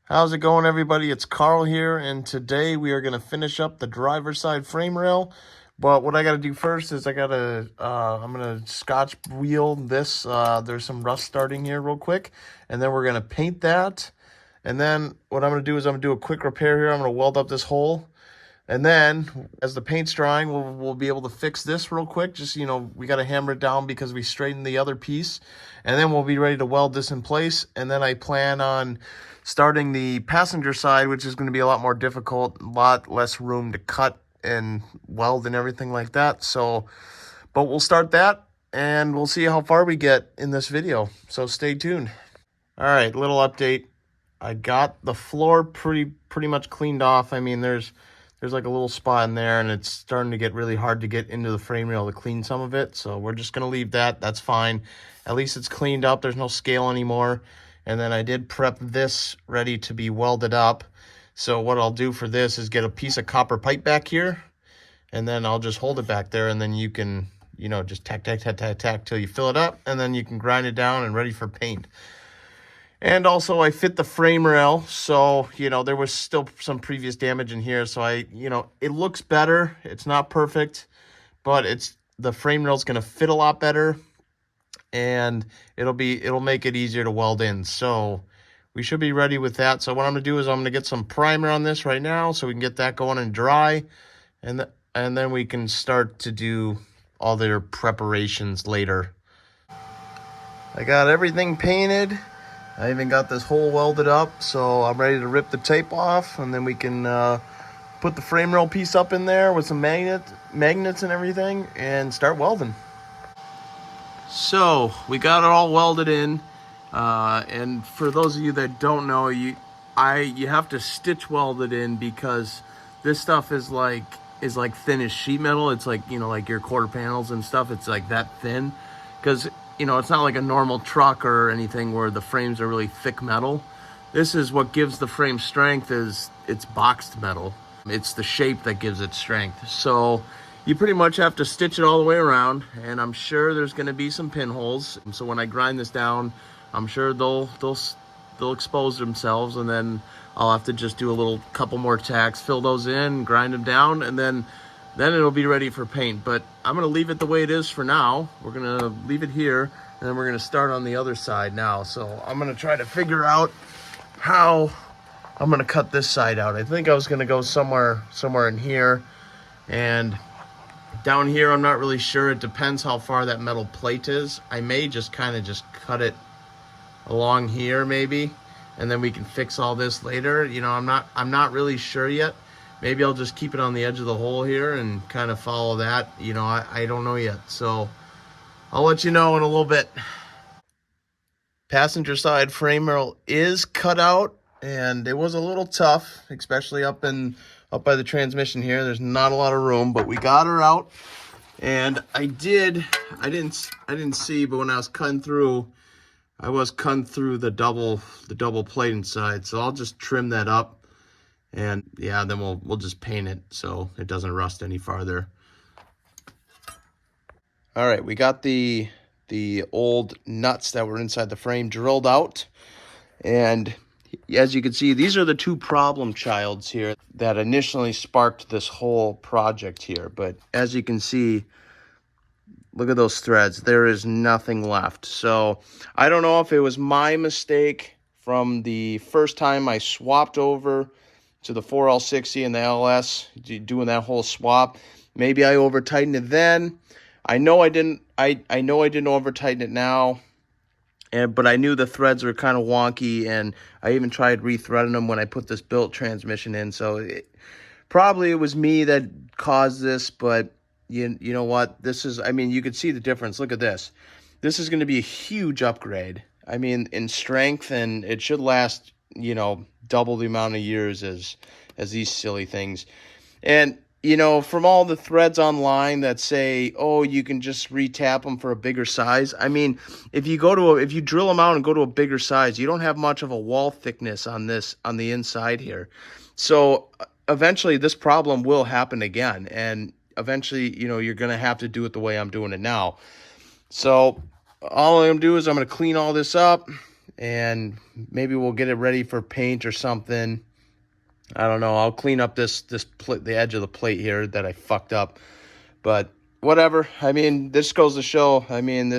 How's it going, everybody? It's Carl here, and today we are going to finish up the driver's side frame rail. But what I got to do first is I'm going to scotch wheel this. There's some rust starting here real quick, and then we're going to paint that. And then what I'm going to do is I'm going to do a quick repair here. I'm going to weld up this hole. And then, as the paint's drying, we'll be able to fix this real quick. Just, we got to hammer it down because we straightened the other piece. And then we'll be ready to weld this in place. And then I plan on starting the passenger side, which is going to be a lot more difficult, a lot less room to cut and weld and everything like that. So, but we'll start that, and we'll see how far we get in this video. So stay tuned. All right, little update. I got the floor pretty much cleaned off. I mean, there's like a little spot in there, and it's starting to get really hard to get into the frame rail to clean some of it. So we're just going to leave that. That's fine. At least it's cleaned up. There's no scale anymore. And then I did prep this ready to be welded up. So what I'll do for this is get a piece of copper pipe back here, and then I'll just hold it back there, and then you can, just tack till you fill it up, and then you can grind it down and ready for paint. And also I fit the frame rail, so, there was still some previous damage in here. So it looks better. It's not perfect, but the frame rail's going to fit a lot better, and it'll make it easier to weld in. So we should be ready with that. So what I'm going to do is I'm going to get some primer on this right now so we can get that going and dry, and then we can start to do all their preparations later. I got everything painted. I even got this hole welded up, so I'm ready to rip the tape off, and then we can put the frame rail piece up in there with some magnets and everything, and start welding. So we got it all welded in, and for those of you that don't know, you have to stitch weld it in, because this stuff is like thin as sheet metal. It's like, like your quarter panels and stuff. It's like that thin, because it's not like a normal truck or anything where the frames are really thick metal. This is what gives the frame strength, is it's boxed metal. It's the shape that gives it strength. So you pretty much have to stitch it all the way around, and I'm sure there's going to be some pinholes. So when I grind this down, I'm sure they'll expose themselves, and then I'll have to just do a couple more tacks, fill those in, grind them down, and then it'll be ready for paint. But I'm going to leave it the way it is for now. We're going to leave it here, and then we're going to start on the other side now. So I'm going to try to figure out how I'm going to cut this side out. I think I was going to go somewhere in here, and down here I'm not really sure. It depends how far that metal plate is. I may just kind of cut it along here maybe, and then we can fix all this later. I'm not really sure yet. Maybe I'll just keep it on the edge of the hole here and kind of follow that. I don't know yet. So I'll let you know in a little bit. Passenger side frame rail is cut out, and it was a little tough, especially up by the transmission here. There's not a lot of room, but we got her out. And I didn't see, but when I was cutting through, the double plate inside. So I'll just trim that up. And yeah, then we'll just paint it so it doesn't rust any farther. All right, we got the old nuts that were inside the frame drilled out. And as you can see, these are the two problem childs here that initially sparked this whole project here. But as you can see, look at those threads. There is nothing left. So I don't know if it was my mistake from the first time I swapped over to the 4L60 and the LS, doing that whole swap. Maybe I over tightened it then. I know I didn't over tighten it now, but I knew the threads were kind of wonky, and I even tried rethreading them when I put this built transmission in. So probably it was me that caused this, but you know what? You could see the difference. Look at this. This is going to be a huge upgrade. I mean, in strength, and it should last, double the amount of years as these silly things. And from all the threads online that say, oh, you can just retap them for a bigger size. I mean, if you drill them out and go to a bigger size, you don't have much of a wall thickness on the inside here. So eventually this problem will happen again, and eventually, you're going to have to do it the way I'm doing it now. So all I'm going to do is I'm going to clean all this up, and maybe we'll get it ready for paint or something. I don't know. I'll clean up the edge of the plate here that I fucked up. But whatever. I mean, this goes to show. I mean,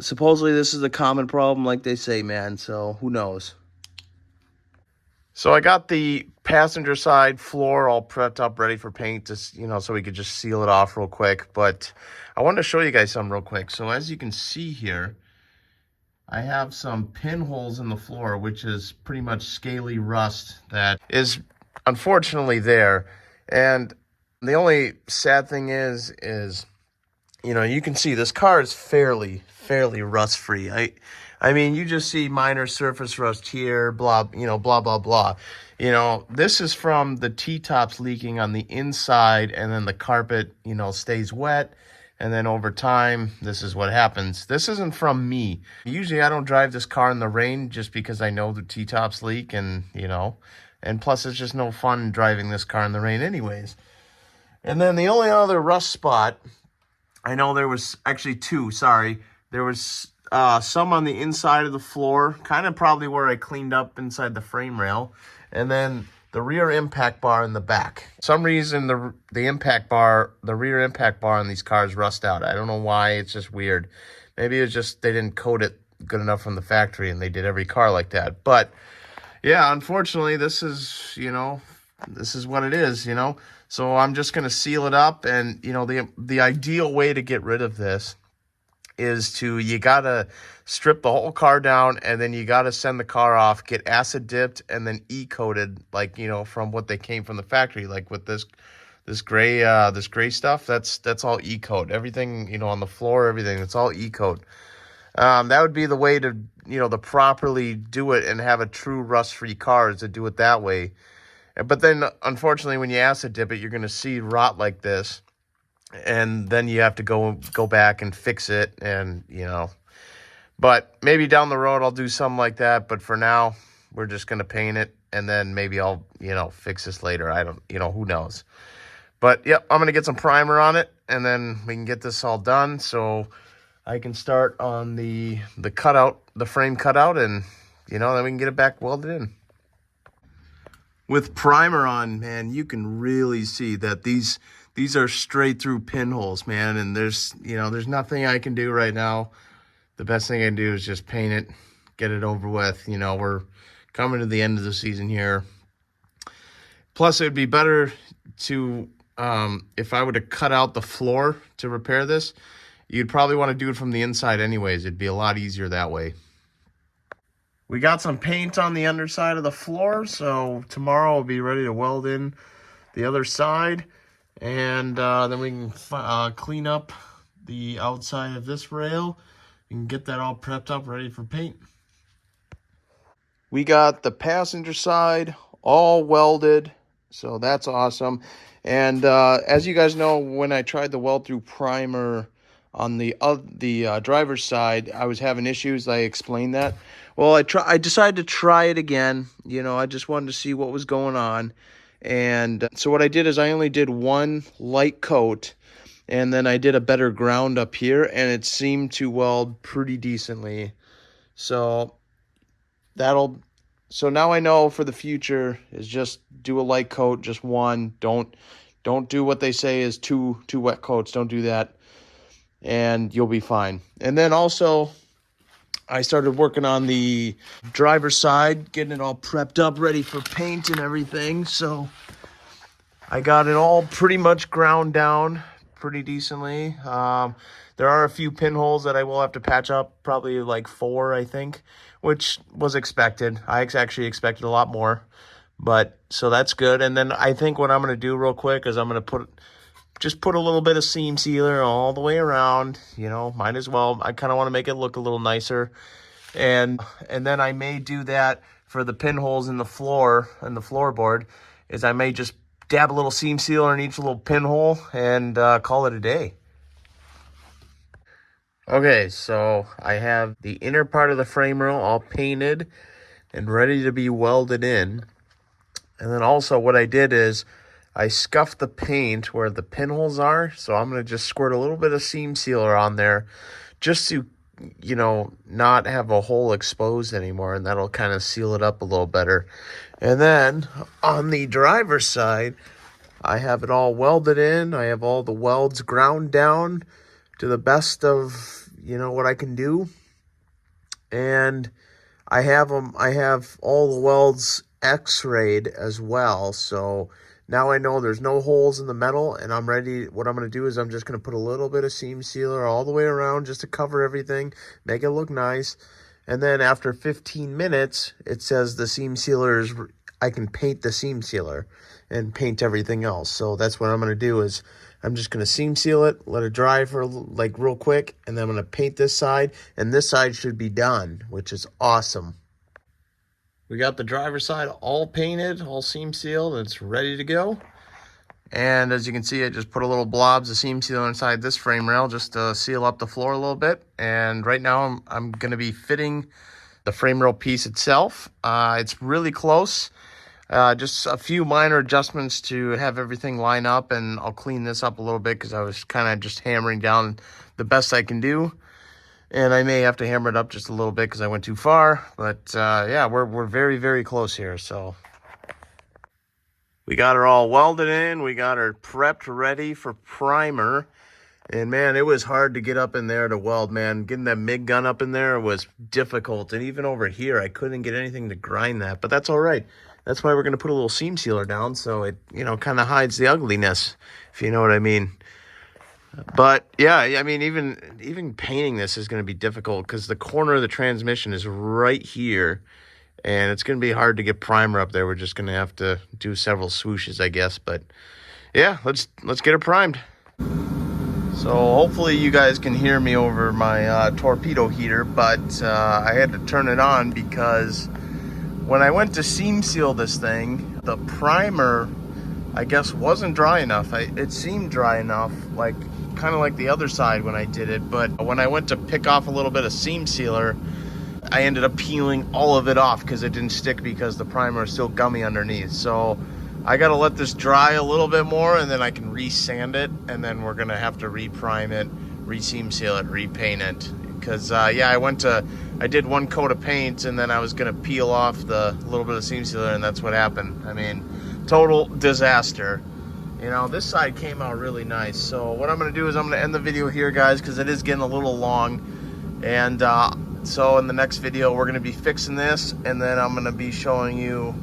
supposedly this is a common problem, like they say, man. So who knows? So I got the passenger side floor all prepped up, ready for paint, so we could just seal it off real quick. But I wanted to show you guys something real quick. So as you can see here, I have some pinholes in the floor, which is pretty much scaly rust that is unfortunately there. And the only sad thing is, you can see this car is fairly rust-free. I mean, you just see minor surface rust here, blah, blah, blah, blah. This is from the T-tops leaking on the inside, and then the carpet, stays wet. And then over time, this is what happens. This isn't from me. Usually I don't drive this car in the rain just because I know the T-tops leak and plus it's just no fun driving this car in the rain anyways. And then the only other rust spot, I know there was actually two, sorry. There was some on the inside of the floor, kind of probably where I cleaned up inside the frame rail. And then the rear impact bar in the back. For some reason, the rear impact bar on these cars rust out. I don't know why, it's just weird. Maybe it's just they didn't coat it good enough from the factory and they did every car like that. But yeah, unfortunately, this is what it is, So I'm just going to seal it up, and, the ideal way to get rid of this is you got to strip the whole car down, and then you got to send the car off, get acid dipped, and then E-coated, like, from what they came from the factory, like with this gray stuff, that's all E-coat. Everything, on the floor, everything, it's all E-coat. That would be the way to, to properly do it and have a true rust-free car, is to do it that way. But then, unfortunately, when you acid dip it, you're going to see rot like this. And then you have to go back and fix it. And, but maybe down the road I'll do something like that. But for now, we're just going to paint it. And then maybe I'll, fix this later. I don't, who knows. But, yep, I'm going to get some primer on it. And then we can get this all done. So I can start on the cutout, the frame cutout. And, then we can get it back welded in. With primer on, man, you can really see that these are straight through pinholes, man. And there's nothing I can do right now. The best thing I can do is just paint it, get it over with. We're coming to the end of the season here. Plus, it would be better to, if I were to cut out the floor to repair this, you'd probably want to do it from the inside anyways. It'd be a lot easier that way. We got some paint on the underside of the floor, so tomorrow we'll be ready to weld in the other side. And then we can clean up the outside of this rail and get that all prepped up, ready for paint. We got the passenger side all welded, so that's awesome. And as you guys know, when I tried the weld through primer on the driver's side, I was having issues. I explained that. Well, I decided to try it again. I just wanted to see what was going on. And so what I did is I only did one light coat, and then I did a better ground up here, and it seemed to weld pretty decently. So now I know for the future is just do a light coat, just one. Don't do what they say is two wet coats. Don't do that, and you'll be fine. And then also, I started working on the driver's side, getting it all prepped up, ready for paint and everything. So I got it all pretty much ground down pretty decently. There are a few pinholes that I will have to patch up, probably like 4, I think, which was expected. I actually expected a lot more, but so that's good. And then I think what I'm going to do real quick is I'm going to put a little bit of seam sealer all the way around, might as well. I kind of want to make it look a little nicer. And then I may do that for the pinholes in the floor and the floorboard, is I may just dab a little seam sealer in each little pinhole and call it a day. Okay, so I have the inner part of the frame rail all painted and ready to be welded in. And then also what I did is I scuffed the paint where the pinholes are, so I'm going to just squirt a little bit of seam sealer on there just to you know, not have a hole exposed anymore, and that'll kind of seal it up a little better. And then on the driver's side, I have it all welded in. I have all the welds ground down to the best of, you know, what I can do. And I have all the welds x-rayed as well. So now I know there's no holes in the metal, and I'm ready. What I'm going to do is I'm just going to put a little bit of seam sealer all the way around just to cover everything, make it look nice. And then after 15 minutes, it says the seam sealer is, I can paint the seam sealer and paint everything else. So that's what I'm going to do is I'm just going to seam seal it, let it dry for like real quick, and then I'm going to paint this side, and this side should be done, which is awesome. We got the driver's side all painted, all seam sealed, and it's ready to go. And as you can see, I just put a little blobs of seam sealer inside this frame rail just to seal up the floor a little bit. And right now I'm going to be fitting the frame rail piece itself. It's really close. Just a few minor adjustments to have everything line up, and I'll clean this up a little bit because I was kind of just hammering down the best I can do. And I may have to hammer it up just a little bit because I went too far. But yeah, we're very, very close here. So we got her all welded in. We got her prepped, ready for primer. And man, it was hard to get up in there to weld, man. Getting that MIG gun up in there was difficult. And even over here, I couldn't get anything to grind that. But that's all right. That's why we're going to put a little seam sealer down so it, you know, kind of hides the ugliness, if you know what I mean. But yeah, I mean, even painting this is going to be difficult because the corner of the transmission is right here, and it's going to be hard to get primer up there. We're just going to have to do several swooshes, I guess. But yeah, let's get it primed. So hopefully you guys can hear me over my torpedo heater, but I had to turn it on because when I went to seam seal this thing, the primer, I guess, wasn't dry enough. It seemed dry enough, like kind of like the other side when I did it, but when I went to pick off a little bit of seam sealer, I ended up peeling all of it off because it didn't stick because the primer is still gummy underneath. So I got to let this dry a little bit more, and then I can re-sand it, and then we're going to have to re-prime it, re-seam seal it, repaint it. Because, yeah, I did one coat of paint, and then I was going to peel off the little bit of seam sealer, and that's what happened. I mean, total disaster. You know, this side came out really nice. So what I'm going to do is I'm going to end the video here, guys, because it is getting a little long. And so in the next video, we're going to be fixing this, and then I'm going to be showing you,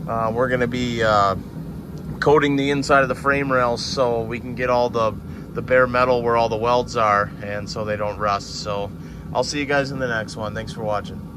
we're going to be coating the inside of the frame rails so we can get all the bare metal where all the welds are, and so they don't rust. So I'll see you guys in the next one. Thanks for watching.